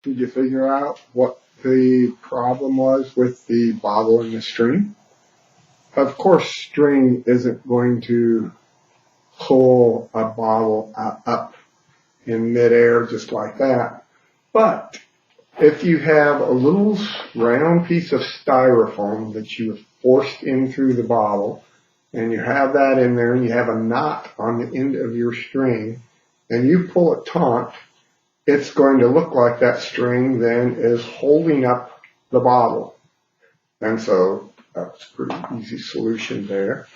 Did you figure out what the problem was with the bottle and the string? Of course, string isn't going to pull a bottle up in midair just like that. But if you have a little round piece of styrofoam that you have forced in through the bottle, and you have that in there, and you have a knot on the end of your string, and you pull it taut, it's going to look like that string then is holding up the bottle. And so that's a pretty easy solution there.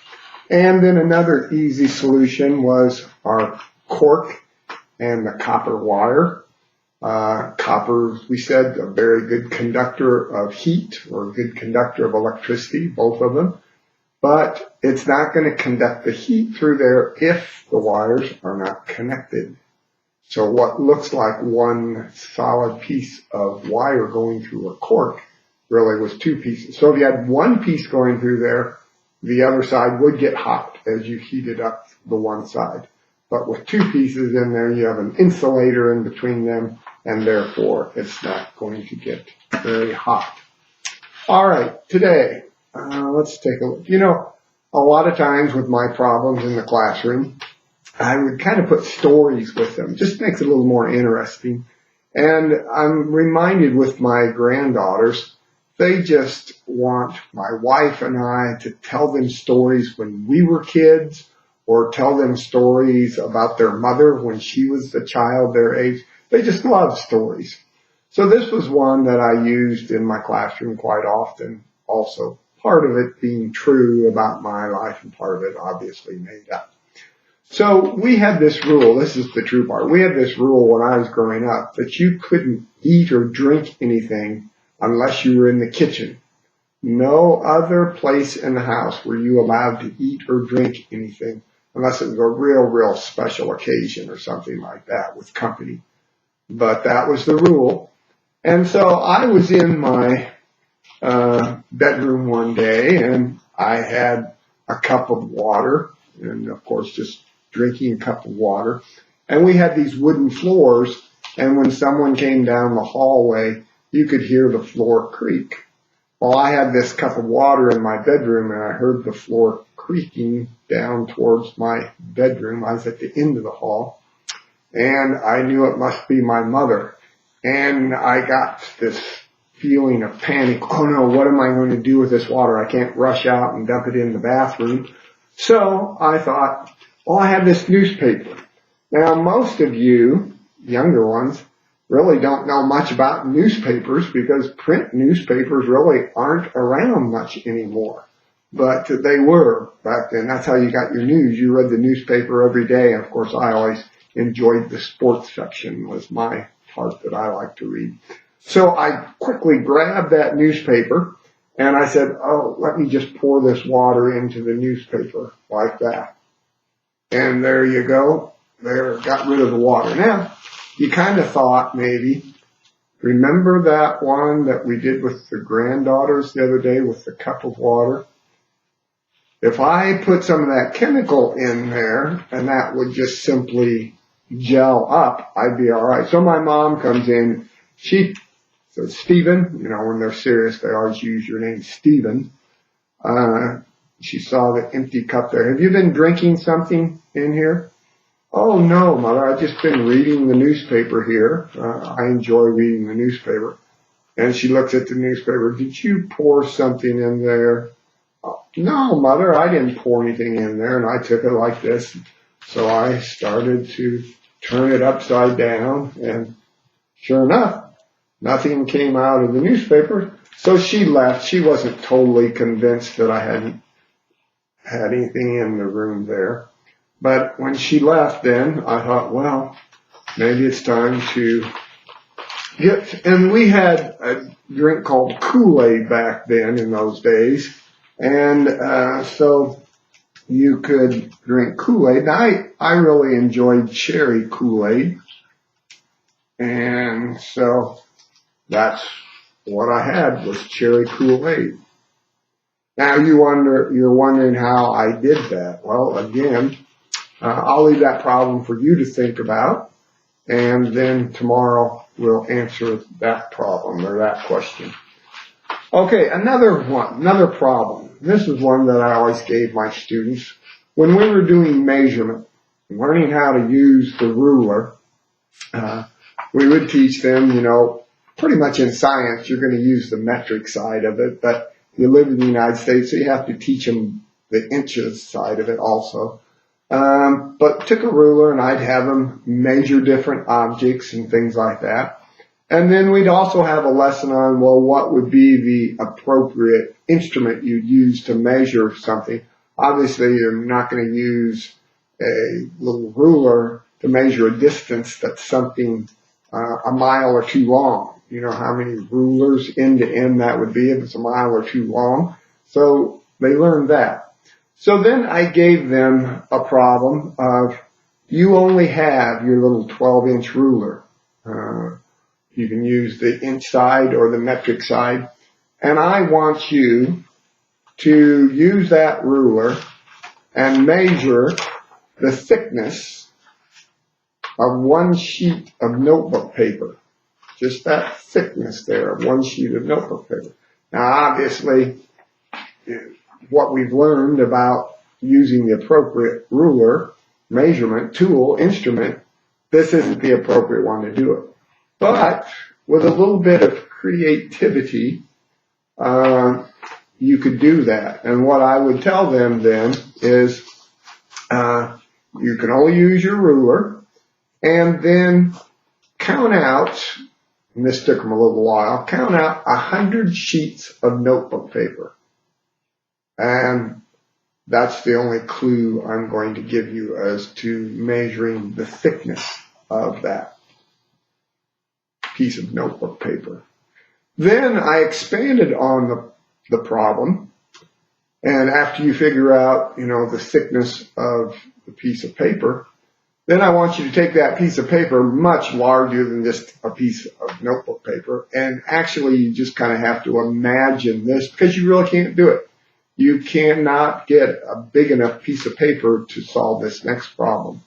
And then another easy solution was our cork and the copper wire. Copper, we said, a very good conductor of heat or a good conductor of electricity, both of them. But it's not going to conduct the heat through there if the wires are not connected. So what looks like one solid piece of wire going through a cork really was two pieces. So if you had one piece going through there, the other side would get hot as you heated up the one side. But with two pieces in there, you have an insulator in between them, and therefore it's not going to get very hot. All right, today, let's take a look. You know, a lot of times with my problems in the classroom, I would kind of put stories with them. Just makes it a little more interesting. And I'm reminded with my granddaughters, they just want my wife and I to tell them stories when we were kids, or tell them stories about their mother when she was a child their age. They just love stories. So this was one that I used in my classroom quite often also. Part of it being true about my life and part of it obviously made up. So we had this rule, this is the true part, we had this rule when I was growing up that you couldn't eat or drink anything unless you were in the kitchen. No other place in the house were you allowed to eat or drink anything unless it was a real special occasion or something like that with company. But that was the rule. And so I was in my bedroom one day and I had a cup of water and of course just drinking a cup of water. And we had these wooden floors, and when someone came down the hallway, you could hear the floor creak. Well, I had this cup of water in my bedroom, and I heard the floor creaking down towards my bedroom. I was at the end of the hall, and I knew it must be my mother. And I got this feeling of panic. Oh no, what am I going to do with this water? I can't rush out and dump it in the bathroom. So I thought, well, I have this newspaper. Now, most of you, younger ones, really don't know much about newspapers because print newspapers really aren't around much anymore. But they were back then. That's how you got your news. You read the newspaper every day. And of course, I always enjoyed the sports section was my part that I like to read. So I quickly grabbed that newspaper and I said, oh, let me just pour this water into the newspaper like that. And there you go. There, got rid of the water. Now, you kind of thought maybe, remember that one that we did with the granddaughters the other day with the cup of water? If I put some of that chemical in there and that would just simply gel up, I'd be all right. So my mom comes in. She says, Stephen, you know, when they're serious, they always use your name, Stephen. She saw the empty cup there. Have you been drinking something in here? Oh, no, Mother. I've just been reading the newspaper here. I enjoy reading the newspaper. And she looks at the newspaper. Did you pour something in there? Oh, no, Mother. I didn't pour anything in there. And I took it like this. So I started to turn it upside down. And sure enough, nothing came out of the newspaper. So she left. She wasn't totally convinced that I hadn't had anything in the room there. But when she left then, I thought, well, maybe it's time to get, and we had a drink called Kool-Aid back then in those days. And so you could drink Kool-Aid. Now, I really enjoyed cherry Kool-Aid. And so that's what I had was cherry Kool-Aid. Now you're wondering how I did that. Well, again, I'll leave that problem for you to think about. And then tomorrow will answer that problem or that question. Okay, another problem. This is one that I always gave my students. When we were doing measurement, learning how to use the ruler, we would teach them, pretty much in science, you're going to use the metric side of it, but you live in the United States, so you have to teach them the inches side of it also. But took a ruler and I'd have them measure different objects and things like that. And then we'd also have a lesson on, well, what would be the appropriate instrument you'd use to measure something. Obviously, you're not going to use a little ruler to measure a distance that's something a mile or two long. You know how many rulers end to end that would be if it's a mile or two long. So they learned that. So then I gave them a problem of, you only have your little 12-inch ruler. You can use the inch side or the metric side. And I want you to use that ruler and measure the thickness of one sheet of notebook paper. Just that thickness there of one sheet of notebook paper. Now, obviously, what we've learned about using the appropriate ruler, measurement, tool, instrument, this isn't the appropriate one to do it. But with a little bit of creativity, you could do that. And what I would tell them then is you can only use your ruler and then count out, and this took them a little while, count out 100 sheets of notebook paper. And that's the only clue I'm going to give you as to measuring the thickness of that piece of notebook paper. Then I expanded on the problem, and after you figure out, the thickness of the piece of paper, then I want you to take that piece of paper much larger than just a piece of notebook paper, and actually you just kind of have to imagine this, because you really can't do it. You cannot get a big enough piece of paper to solve this next problem.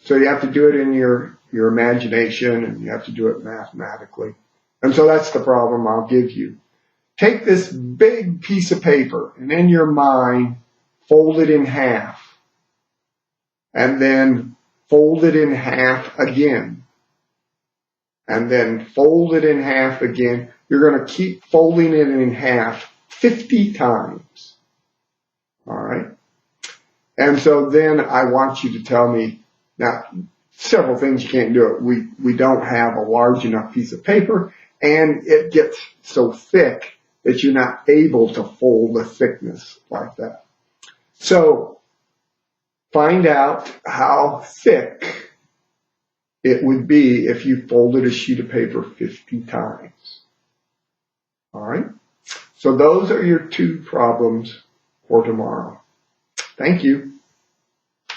So you have to do it in your imagination, and you have to do it mathematically. And so that's the problem I'll give you. Take this big piece of paper and in your mind, fold it in half. And then fold it in half again. And then fold it in half again. You're going to keep folding it in half 50 times. All right? And so then I want you to tell me, now, several things you can't do it. We don't have a large enough piece of paper, and it gets so thick that you're not able to fold the thickness like that. So find out how thick it would be if you folded a sheet of paper 50 times. All right? So those are your two problems for tomorrow. Thank you.